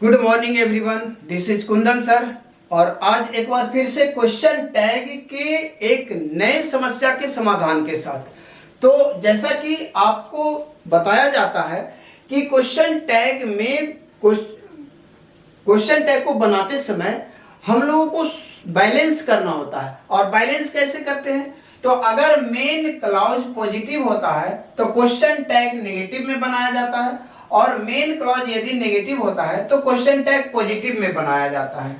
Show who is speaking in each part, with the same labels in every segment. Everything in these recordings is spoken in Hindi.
Speaker 1: Good morning everyone, this is Kundan sir. और आज एक बार फिर से क्वेश्चन टैग के एक नए समस्या के समाधान के साथ। तो जैसा कि आपको बताया जाता है कि क्वेश्चन टैग में क्वेश्चन टैग को बनाते समय हम लोगों को बैलेंस करना होता है। और बैलेंस कैसे करते हैं? तो अगर मेन क्लॉज पॉजिटिव होता है तो क्वेश्चन टैग नेगेटिव में बनाया जाता है, और मेन क्लॉज यदि नेगेटिव होता है तो क्वेश्चन टैग पॉजिटिव में बनाया जाता है।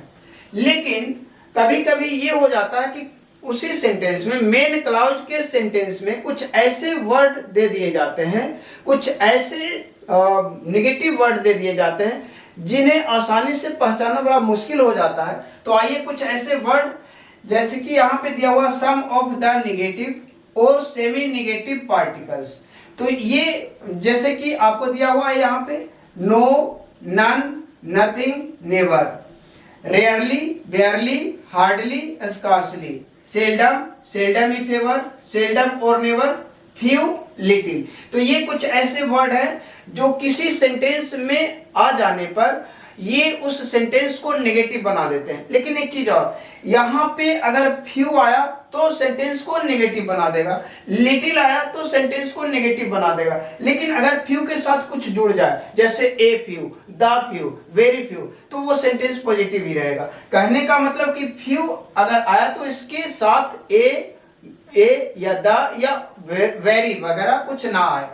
Speaker 1: लेकिन कभी कभी ये हो जाता है कि उसी सेंटेंस में, मेन क्लॉज के सेंटेंस में कुछ ऐसे वर्ड दे दिए जाते हैं, कुछ ऐसे नेगेटिव वर्ड दे दिए जाते हैं जिन्हें आसानी से पहचानना बड़ा मुश्किल हो जाता है। तो आइए कुछ ऐसे वर्ड, जैसे कि यहाँ पे दिया हुआ सम ऑफ द नेगेटिव और सेमी नेगेटिव पार्टिकल्स। तो ये जैसे कि आपको दिया हुआ है यहाँ पे no, none, nothing, never, rarely, barely, hardly, scarcely, seldom, seldom if ever, seldom और नेवर, फ्यू, लिटिल। तो ये कुछ ऐसे वर्ड हैं जो किसी सेंटेंस में आ जाने पर ये उस सेंटेंस को नेगेटिव बना देते हैं। लेकिन एक चीज और, यहाँ पे अगर फ्यू आया तो सेंटेंस को नेगेटिव बना देगा, लिटिल आया तो सेंटेंस को नेगेटिव बना देगा। लेकिन अगर फ्यू के साथ कुछ जुड़ जाए, जैसे a few, the few, very few, तो वो सेंटेंस पॉजिटिव ही रहेगा। कहने का मतलब कि फ्यू अगर आया तो इसके साथ ए या द या वेरी वगैरह कुछ ना आए।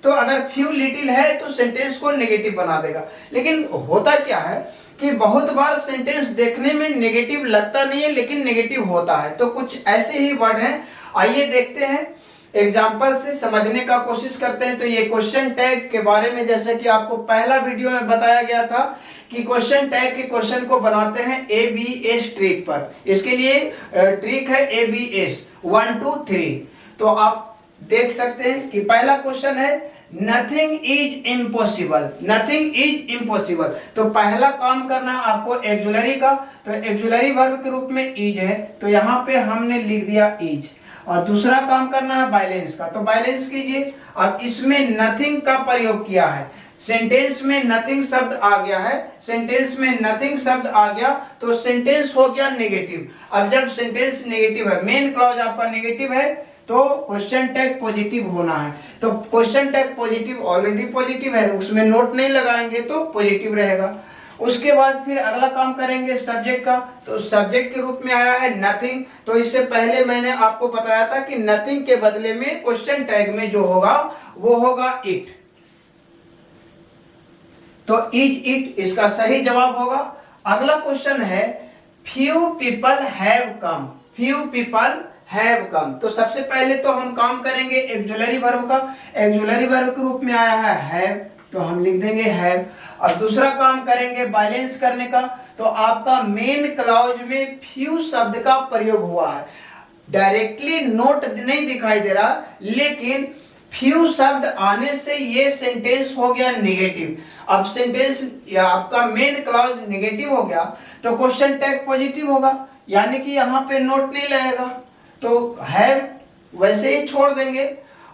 Speaker 1: तो अगर फ्यू लिटिल है तो सेंटेंस को नेगेटिव बना देगा। लेकिन होता क्या है कि बहुत बार सेंटेंस देखने में नेगेटिव लगता नहीं है, लेकिन नेगेटिव होता है। तो कुछ ऐसे ही वर्ड हैं, आइए देखते हैं, एग्जाम्पल से समझने का कोशिश करते हैं। तो ये क्वेश्चन टैग के बारे में, जैसे कि आपको पहला वीडियो में बताया गया था कि क्वेश्चन टैग के क्वेश्चन को बनाते हैं ABS ट्रिक पर। इसके लिए ट्रिक है ABS 1 2 3। तो आप देख सकते हैं कि पहला क्वेश्चन है nothing is impossible, nothing is impossible. तो पहला काम करना है आपको एक्जुलरी का। तो एक्जुलरी वर्ब के रूप में इज है, तो यहाँ पे हमने लिख दिया इज। और दूसरा काम करना है बैलेंस का, तो बैलेंस कीजिए। अब इसमें नथिंग का प्रयोग किया है, सेंटेंस में नथिंग शब्द आ गया है, सेंटेंस में नथिंग शब्द आ गया तो सेंटेंस हो गया नेगेटिव। अब जब सेंटेंस नेगेटिव है, मेन क्लॉज आपका नेगेटिव है, तो क्वेश्चन टैग पॉजिटिव होना है। तो question tag positive already positive है, उसमें नोट नहीं लगाएंगे तो पॉजिटिव रहेगा। उसके बाद फिर अगला काम करेंगे सब्जेक्ट का। तो सब्जेक्ट के रूप में आया है नथिंग। तो इससे पहले मैंने आपको बताया था कि नथिंग के बदले में क्वेश्चन टैग में जो होगा वो होगा इट। तो इज इट इसका सही जवाब होगा। अगला क्वेश्चन है few people have come, few people have come. तो सबसे पहले तो हम काम करेंगे एक्जुलरी वर्ब का। एक्जुलरी वर्ब के रूप में आया है हैव, तो हम लिख देंगे हैव। और दूसरा काम करेंगे बैलेंस करने का। तो आपका मेन क्लॉज में फ्यू शब्द का प्रयोग हुआ है, डायरेक्टली नोट नहीं दिखाई दे रहा, लेकिन फ्यू शब्द आने से ये सेंटेंस हो गया नेगेटिव। अब सेंटेंस या आपका मेन क्लॉज नेगेटिव हो गया तो क्वेश्चन टैग पॉजिटिव होगा, यानी कि यहाँ पे नोट नहीं लगेगा, तो हैव वैसे ही छोड़ देंगे।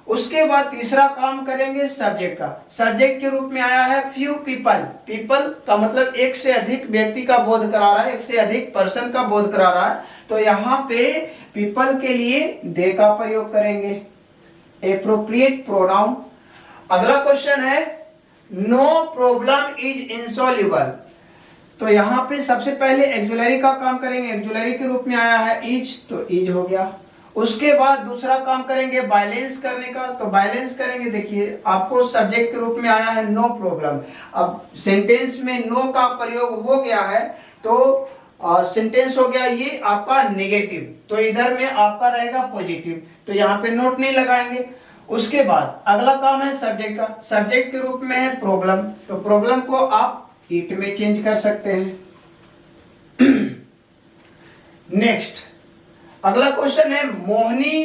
Speaker 1: उसके बाद तीसरा काम करेंगे सब्जेक्ट का। सब्जेक्ट के रूप में आया है फ्यू पीपल। पीपल का मतलब एक से अधिक व्यक्ति का बोध करा रहा है, एक से अधिक पर्सन का बोध करा रहा है। तो यहाँ पे पीपल के लिए दे का प्रयोग करेंगे, एप्रोप्रिएट प्रोनाउन। अगला क्वेश्चन है नो प्रॉब्लम इज इंसॉल्युबल। तो यहाँ पे सबसे पहले एक्जुलरी का काम करेंगे। एक्जुलरी के रूप में आया है इज, तो इज हो गया। उसके बाद दूसरा काम करेंगे बैलेंस करने का। तो बैलेंस करेंगे, देखिए आपको सब्जेक्ट के रूप में आया है नो प्रॉब्लम। अब सेंटेंस में नो का प्रयोग हो गया है तो सेंटेंस हो गया ये आपका नेगेटिव, तो इधर में आपका रहेगा पॉजिटिव, तो यहाँ पे नोट नहीं लगाएंगे। उसके बाद अगला काम है सब्जेक्ट का। सब्जेक्ट के रूप में है प्रॉब्लम, तो प्रॉब्लम को आप इट में चेंज कर सकते हैं। नेक्स्ट अगला क्वेश्चन है Mohini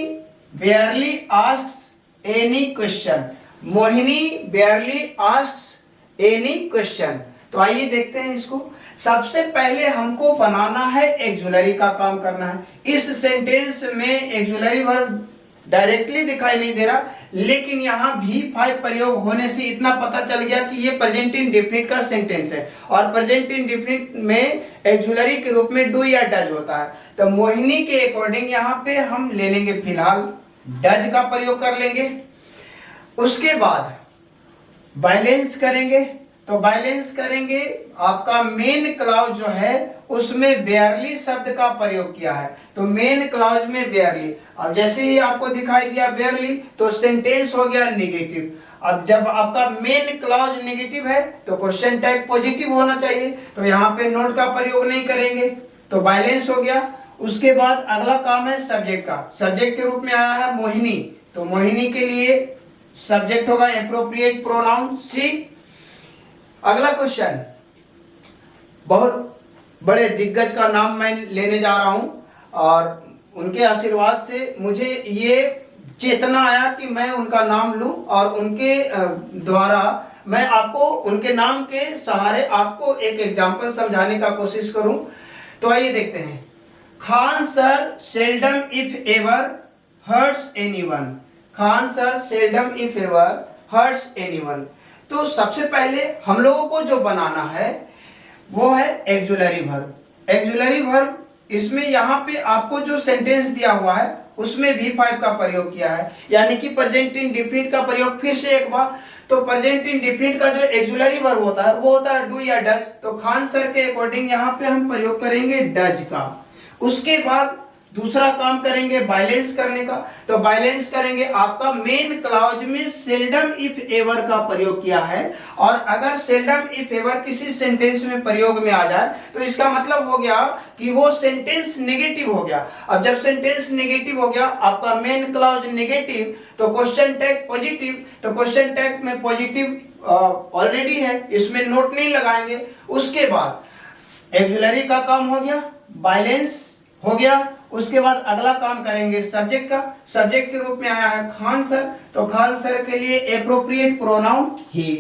Speaker 1: बेयरली asks any question. Mohini बेयरली asks any question. तो आइए देखते हैं इसको। सबसे पहले हमको बनाना है एक्जुलरी का काम करना है। इस सेंटेंस में एक्जुलरी वर्ब डायरेक्टली दिखाई नहीं दे रहा, लेकिन यहाँ V5 प्रयोग होने से इतना पता चल गया कि ये प्रेजेंट इंडेफिनिट का सेंटेंस है और प्रेजेंट इंडेफिनिट में एक्सुलरी के रूप में डू या डज होता है। तो मोहिनी के अकॉर्डिंग यहाँ पे हम ले लेंगे फिलहाल डज का प्रयोग कर लेंगे। उसके बाद बैलेंस करेंगे, तो बैलेंस करेंगे आपका मेन क्लॉज जो है उसमें बेयरली शब्द का प्रयोग किया है। तो मेन क्लॉज में बेयरली, अब जैसे ही आपको दिखाई दिया बेयरली तो सेंटेंस हो गया नेगेटिव। अब जब आपका मेन क्लॉज नेगेटिव है तो क्वेश्चन टैग पॉजिटिव होना चाहिए, तो यहाँ पे नोट का प्रयोग नहीं करेंगे, तो बैलेंस हो गया। उसके बाद अगला काम है सब्जेक्ट का। सब्जेक्ट के रूप में आया है मोहिनी, तो मोहिनी के लिए सब्जेक्ट होगा एप्रोप्रिएट प्रोनाउन सी। अगला क्वेश्चन, बहुत बड़े दिग्गज का नाम मैं लेने जा रहा हूं और उनके आशीर्वाद से मुझे ये चेतना आया कि मैं उनका नाम लूं और उनके द्वारा मैं आपको उनके नाम के सहारे आपको एक एग्जाम्पल समझाने का कोशिश करूं। तो आइए देखते हैं। Khan sir seldom if ever hurts anyone. Khan sir seldom if ever hurts anyone. तो सबसे पहले हम लोगों को जो बनाना है वो है एक्सुलरी वर्ब। एक्सुलरी वर्ब, इसमें यहाँ पे आपको जो सेंटेंस दिया हुआ है उसमें V5 का प्रयोग किया है, यानी कि प्रेजेंट इंडेफिनिट का प्रयोग। फिर से एक बार, तो प्रेजेंट इंडेफिनिट का जो एक्सुलरी वर्ब होता है वो होता है डू या डज। तो खान सर के अकॉर्डिंग यहाँ पे हम प्रयोग करेंगे डज का। उसके बाद दूसरा काम करेंगे बैलेंस करने का। तो बैलेंस करेंगे, आपका मेन क्लॉज में सेल्डम इफ एवर का प्रयोग किया है और अगर सेल्डम इफ एवर किसी सेंटेंस में प्रयोग में आ जाए तो इसका मतलब हो गया कि वो सेंटेंस नेगेटिव हो गया। अब जब सेंटेंस नेगेटिव हो गया, आपका मेन क्लॉज नेगेटिव, तो क्वेश्चन टैग पॉजिटिव, तो क्वेश्चन टैग में पॉजिटिव ऑलरेडी है, इसमें नोट नहीं लगाएंगे। उसके बाद एक्सुलरी का काम हो गया, बैलेंस हो गया। उसके बाद अगला काम करेंगे सब्जेक्ट का। सब्जेक्ट के रूप में आया है खान सर, तो खान सर के लिए एप्रोप्रिएट प्रोनाउन ही।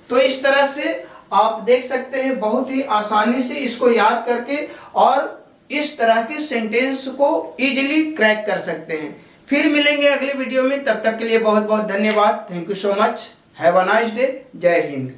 Speaker 1: तो इस तरह से आप देख सकते हैं बहुत ही आसानी से इसको याद करके और इस तरह के सेंटेंस को इजीली क्रैक कर सकते हैं। फिर मिलेंगे अगले वीडियो में, तब तक के लिए बहुत बहुत धन्यवाद। Thank you so much. Have a nice day. जय हिंद।